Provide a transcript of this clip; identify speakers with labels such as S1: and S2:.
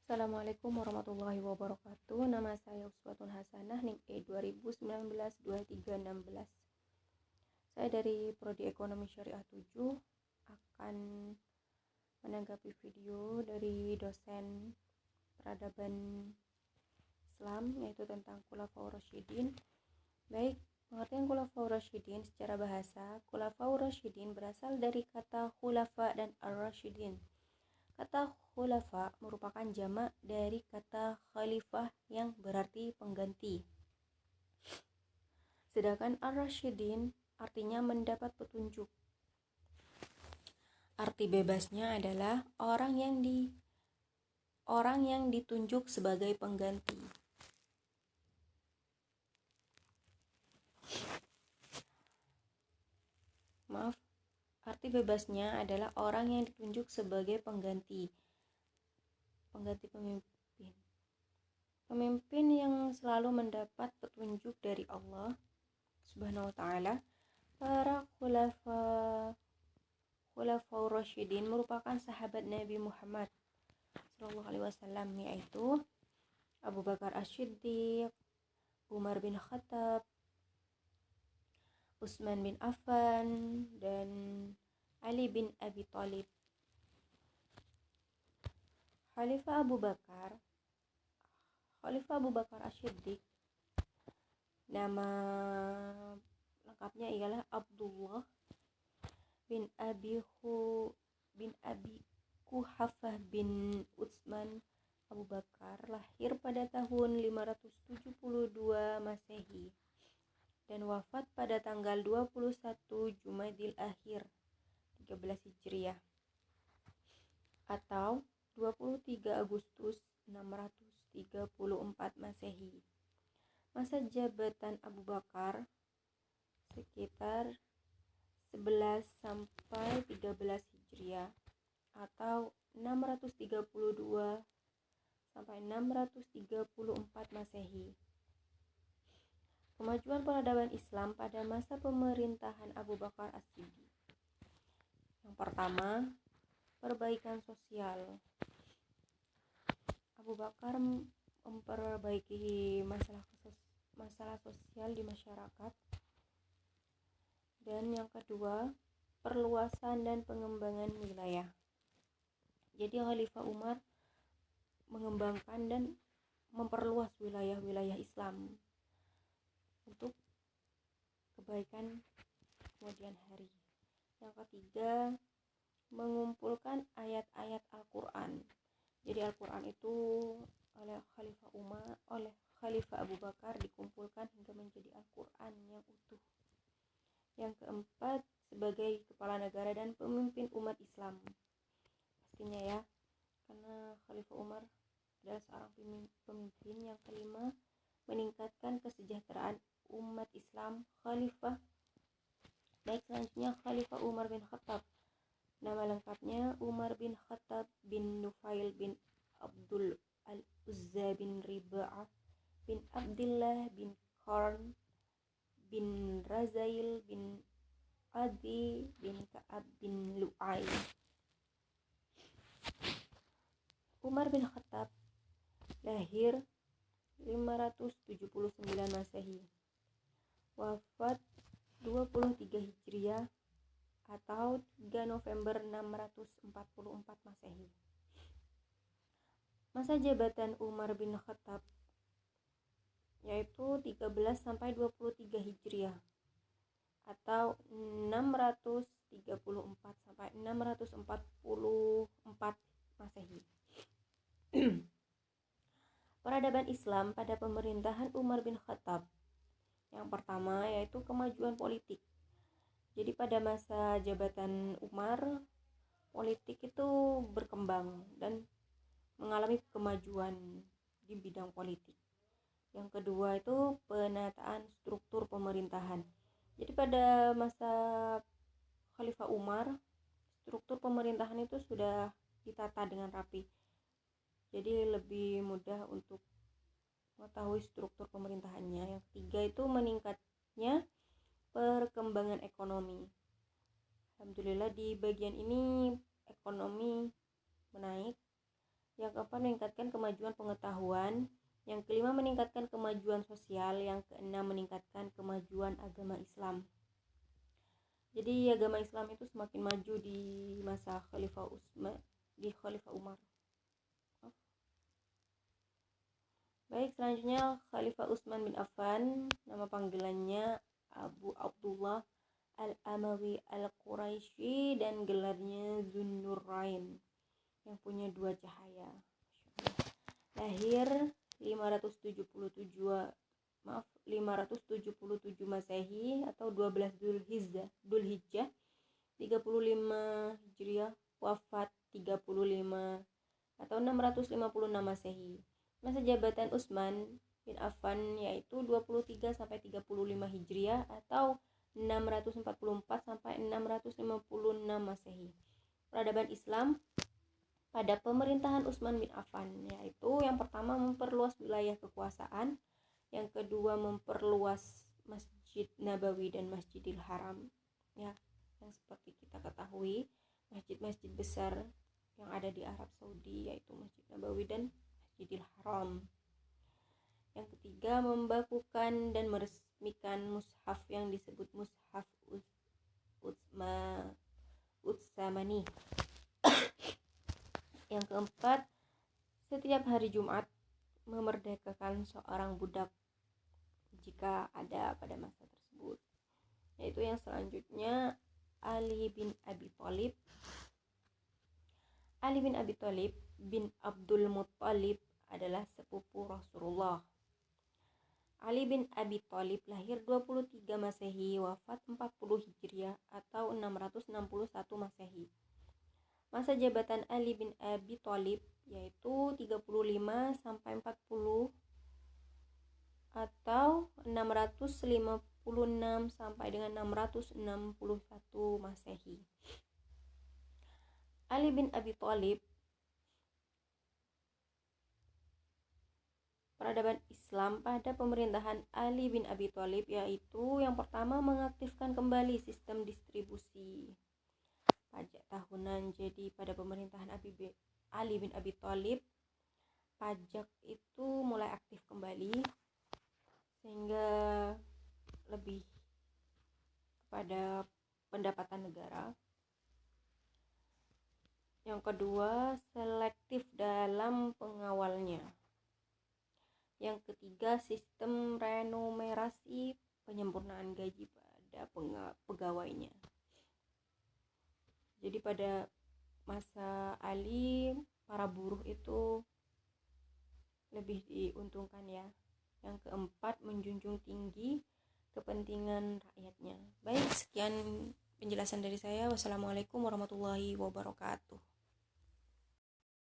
S1: Assalamualaikum warahmatullahi wabarakatuh. Nama saya Uswatun Hasanah, NIM E 2019-2316. Saya dari Prodi Ekonomi Syariah 7 akan menanggapi video dari dosen peradaban Islam, yaitu tentang Khulafaur Rasyidin. Baik, pengertian Khulafaur Rasyidin secara bahasa. Khulafaur Rasyidin berasal dari kata khulafa dan ar-rasyidin. Kata khulafa merupakan jamak dari kata khalifah yang berarti pengganti. Sedangkan ar-rasyidin artinya mendapat petunjuk. Arti bebasnya adalah orang yang ditunjuk sebagai pengganti. Arti bebasnya adalah orang yang ditunjuk sebagai pengganti pemimpin. Pemimpin yang selalu mendapat petunjuk dari Allah Subhanahu wa ta'ala. Para Khulafaur Rasyidin merupakan sahabat Nabi Muhammad sallallahu alaihi wasallam, yaitu Abu Bakar As-Siddiq, Umar bin Khattab, Utsman bin Affan, dan Ali bin Abi Thalib. Khalifah Abu Bakar As-Siddiq, nama lengkapnya ialah Abdullah bin Abi Quhafah bin Utsman Abu Bakar, lahir pada tahun 572 Masehi dan wafat pada tanggal 21 Jumadil Akhir 13 Hijriah atau 23 Agustus 634 Masehi. Masa jabatan Abu Bakar sekitar 11 sampai 13 Hijriah atau 632 sampai 634 Masehi. Kemajuan peradaban Islam pada masa pemerintahan Abu Bakar As-Siddiq. Yang pertama, perbaikan sosial. Abu Bakar memperbaiki masalah sosial di masyarakat. Dan yang kedua, perluasan dan pengembangan wilayah. Jadi Khalifah Umar mengembangkan dan memperluas wilayah-wilayah Islam untuk kebaikan kemudian hari. Yang ketiga, mengumpulkan ayat-ayat Al-Quran. Jadi Al-Quran itu oleh Khalifah Abu Bakar dikumpulkan hingga menjadi Al-Quran yang utuh. Yang keempat, sebagai kepala negara dan pemimpin umat Islam. Pastinya ya, karena Khalifah Umar adalah seorang pemimpin. Yang kelima, meningkatkan kesejahteraan umat Islam. Selanjutnya Khalifah Umar bin Khattab. Nama lengkapnya Umar bin Khattab bin Nufail bin Abdul Al-Uzza bin Riba'ah bin Abdullah bin Qarn bin Razail bin Adi bin Ka'ab bin Lu'ay. Umar bin Khattab lahir 579 Masehi, wafat 23 Hijriah atau 3 November 644 Masehi. Masa jabatan Umar bin Khattab yaitu 13 sampai 23 Hijriah atau 634 sampai 644 Masehi. Peradaban Islam pada pemerintahan Umar bin Khattab. Yang pertama yaitu kemajuan politik. Jadi pada masa jabatan Umar, politik itu berkembang dan mengalami kemajuan di bidang politik. Yang kedua itu penataan struktur pemerintahan. Jadi pada masa Khalifah Umar, struktur pemerintahan itu sudah ditata dengan rapi. Jadi lebih mudah untuk mengetahui struktur pemerintahannya. Yang ketiga itu meningkatnya perkembangan ekonomi. Alhamdulillah di bagian ini ekonomi menaik Yang keempat, meningkatkan kemajuan pengetahuan. Yang kelima, meningkatkan kemajuan sosial. Yang keenam, meningkatkan kemajuan agama Islam. Jadi agama Islam itu semakin maju di masa Khalifah Umar. Baik, selanjutnya Khalifah Utsman bin Affan, nama panggilannya Abu Abdullah Al-Amawi Al-Quraisy dan gelarnya Zunnurain, yang punya dua cahaya. Lahir 577 Masehi atau 12 Dzulhijjah 35 Hijriah, wafat 35 atau 656 Masehi. Masa jabatan Utsman bin Affan yaitu 23 sampai 35 Hijriah atau 644 sampai 656 Masehi. Peradaban Islam pada pemerintahan Utsman bin Affan, yaitu yang pertama memperluas wilayah kekuasaan, yang kedua memperluas Masjid Nabawi dan Masjidil Haram, ya, yang seperti kita ketahui masjid-masjid besar yang ada di Arab Saudi yaitu Masjid Nabawi dan Masjidil Haram. Yang ketiga, membakukan dan meresmikan mushaf yang disebut Mushaf Utsamani. Yang keempat, setiap hari Jumat memerdekakan seorang budak jika ada pada masa tersebut. Yaitu yang selanjutnya, Ali bin Abi Thalib bin Abdul Muttalib adalah sepupu Rasulullah. Ali bin Abi Thalib lahir 23 Masehi, wafat 40 Hijriah atau 661 Masehi. Masa jabatan Ali bin Abi Thalib yaitu 35 sampai 40 atau 656 sampai dengan 661 Masehi. Ali bin Abi Thalib, peradaban Islam pada pemerintahan Ali bin Abi Thalib yaitu yang pertama, mengaktifkan kembali sistem distribusi pajak tahunan. Jadi pada pemerintahan Ali bin Abi Thalib, pajak itu mulai aktif kembali sehingga lebih kepada pendapatan negara. Yang kedua, selektif dalam pengawalnya. Yang ketiga, sistem renumerasi, penyempurnaan gaji pada pegawainya. Jadi pada masa Ali, para buruh itu lebih diuntungkan, ya. Yang keempat, menjunjung tinggi kepentingan rakyatnya. Baik, sekian penjelasan dari saya. Wassalamualaikum warahmatullahi wabarakatuh.